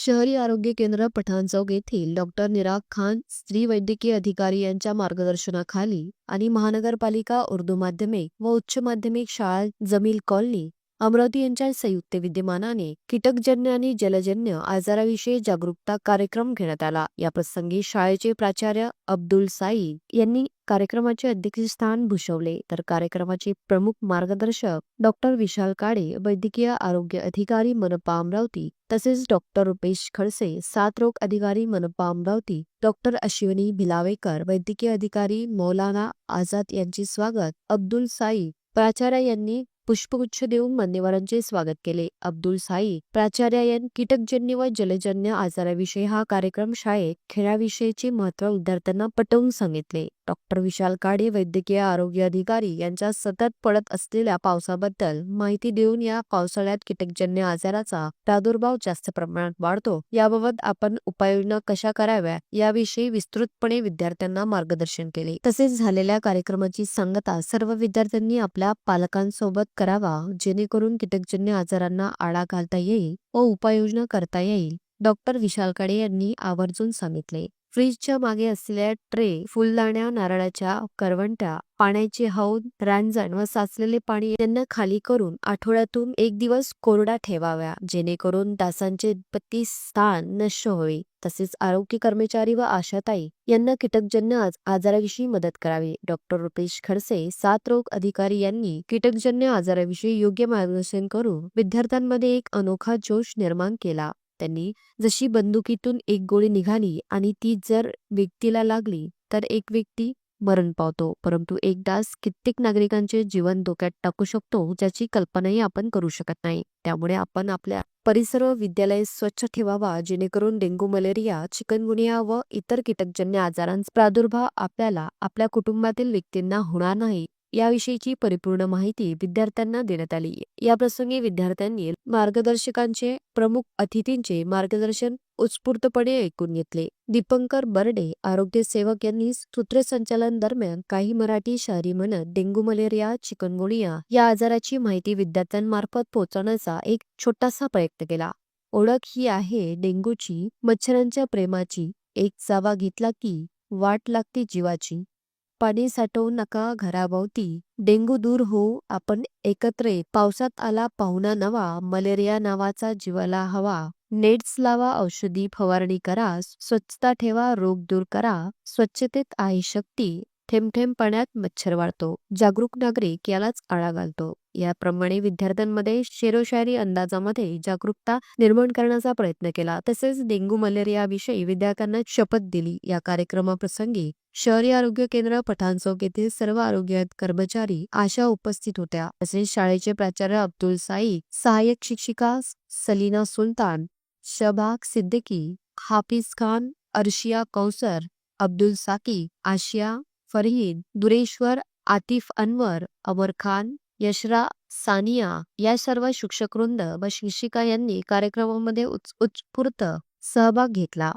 शहरी आरोग्य केंद्र पठाणचौक येथील डॉक्टर निराग खान स्त्री वैद्यकीय अधिकारी यांच्या मार्गदर्शनाखाली आणि महानगरपालिका उर्दू माध्यमिक व उच्च माध्यमिक शाळा जमील कॉलनी अमरावती यांच्या संयुक्त विद्यमानाने कीटकजन्य आणि जलजन्य आजाराविषयी जागरूकता कार्यक्रम घेण्यात आला। या प्रसंगी शाळेचे प्राचार्य अब्दुल साईद यांनी कार्यक्रमाचे अध्यक्षस्थान भूषवले, तर कार्यक्रमाचे प्रमुख मार्गदर्शक डॉक्टर विशाल काळे, वैद्यकीय आरोग्य अधिकारी मनपा अमरावती, तसेच डॉक्टर रुपेश खडसे, साथरोग अधिकारी मनपा अमरावती, डॉक्टर अश्विनी भिलावेकर, वैद्यकीय अधिकारी मौलाना आझाद यांचे स्वागत अब्दुल साईद प्राचार्य यांनी पुष्पगुच्छ देऊन मान्यवरांचे स्वागत केले। अब्दुल साईद प्राचार्य यांनी कीटकजन्य व जलजन्य आजाराविषयी हा कार्यक्रम शाळेत खेळाविषयीचे महत्त्व विद्यार्थ्यांना पटवून सांगितले। डॉक्टर विशाल काळे, वैद्यकीय आरोग्य अधिकारी यांच्या सतत पडत असलेल्या पावसाबद्दल माहिती देऊन या पावसाळ्यात कीटकजन्य आजाराचा प्रादुर्भाव जास्त प्रमाणात वाढतो, याबाबत आपण उपाययोजना कशा कराव्या याविषयी विस्तृतपणे विद्यार्थ्यांना मार्गदर्शन केले। तसेच झालेल्या कार्यक्रमाची सांगता सर्व विद्यार्थ्यांनी आपल्या पालकांसोबत करावा, जेणेकरून कीटकजन्य आजारांना आळा घालता येईल व उपाययोजना करता येईल, डॉक्टर विशाल काळे यांनी आवर्जून सांगितले। फ्रीजच्या मागे असलेल्या ट्रे, फुलदाण्या, नारळाच्या करवंट्या, पाण्याचे हौद, रांजण व साचलेले पाणी यांना खाली करून आठवड्यातून एक दिवस कोरडा ठेवाव्या, जेणेकरून डासांचे उत्पत्ती स्थान नष्ट होईल। तसेच आरोग्य कर्मचारी व आशाताई यांना कीटकजन्य आजाराविषयी मदत करावी। डॉक्टर रुपेश खडसे, साथरोग अधिकारी यांनी कीटकजन्य आजाराविषयी योग्य मार्गदर्शन करून विद्यार्थ्यांमध्ये एक अनोखा जोश निर्माण केला। त्यांनी जशी बंदुकीतून एक गोळी निघाली आणि ती जर व्यक्तीला लागली तर एक व्यक्ती मरण पावतो, परंतु एक डास कित्येक नागरिकांचे जीवन धोक्यात टाकू शकतो, ज्याची कल्पनाही आपण करू शकत नाही। त्यामुळे आपण आपल्या परिसर व विद्यालय स्वच्छ ठेवावा, जेणेकरून डेंग्यू, मलेरिया, चिकनगुनिया व इतर कीटकजन्य आजारांचा प्रादुर्भाव आपल्याला, आपल्या कुटुंबातील व्यक्तींना होणार नाही, याविषयीची परिपूर्ण माहिती विद्यार्थ्यांना देण्यात आली। या प्रसंगी विद्यार्थ्यांनी मार्गदर्शकांचे, प्रमुख अतिथींचे मार्गदर्शन उत्स्फूर्तपणे ऐकून घेतले। दीपंकर बर्डे, आरोग्य सेवक यांनी सूत्रसंचालन दरम्यान काही मराठी शायरी म्हणत डेंग्यू, मलेरिया, चिकनगुनिया या आजाराची माहिती विद्यार्थ्यांमार्फत पोहोचवण्याचा एक छोटासा प्रयत्न केला। ओळख ही आहे डेंग्यूची, मच्छरांच्या प्रेमाची, एक चावा घेतला की वाट लागते जीवाची। पाणी साठवू नका घराभोवती, डेंग्यू दूर होऊ आपण एकत्र येत। पावसात आला पाहुणा नवा, मलेरिया नावाचा जीवाला हवा। नेट्स लावा, औषधी फवारणी करा, स्वच्छता ठेवा, रोग दूर करा। स्वच्छतेत आहे शक्ती, थेंब थेंब पाण्यात मच्छर वाढतो, जागरूक नागरिक यालाच आळा घालतो। याप्रमाणे विद्यार्थ्यांमध्ये शेरोशायरी अंदाजामध्ये जागरूकता निर्माण करण्याचा प्रयत्न केला। तसेच डेंग्यू, मलेरिया विषयी विद्यार्थ्यांना शपथ दिली। या कार्यक्रमाप्रसंगी शहरी आरोग्य केंद्र पठाणचौक येथील सर्व आरोग्य कर्मचारी, आशा उपस्थित होत्या। तसेच शाळेचे प्राचार्य अब्दुल साईद, सहाय्यक शिक्षिका सलीना सुलतान, शबाग सिद्दीकी, हाफिज खान, अर्शिया कौसर, अब्दुल साकी, आशिया फरहीद, दुरेश्वर, आतिफ अनवर, अमर खान, यशरा, सानिया या सर्व शिक्षकवृंद व शिक्षिका यांनी कार्यक्रमामध्ये उत्स्फूर्त सहभाग घेतला।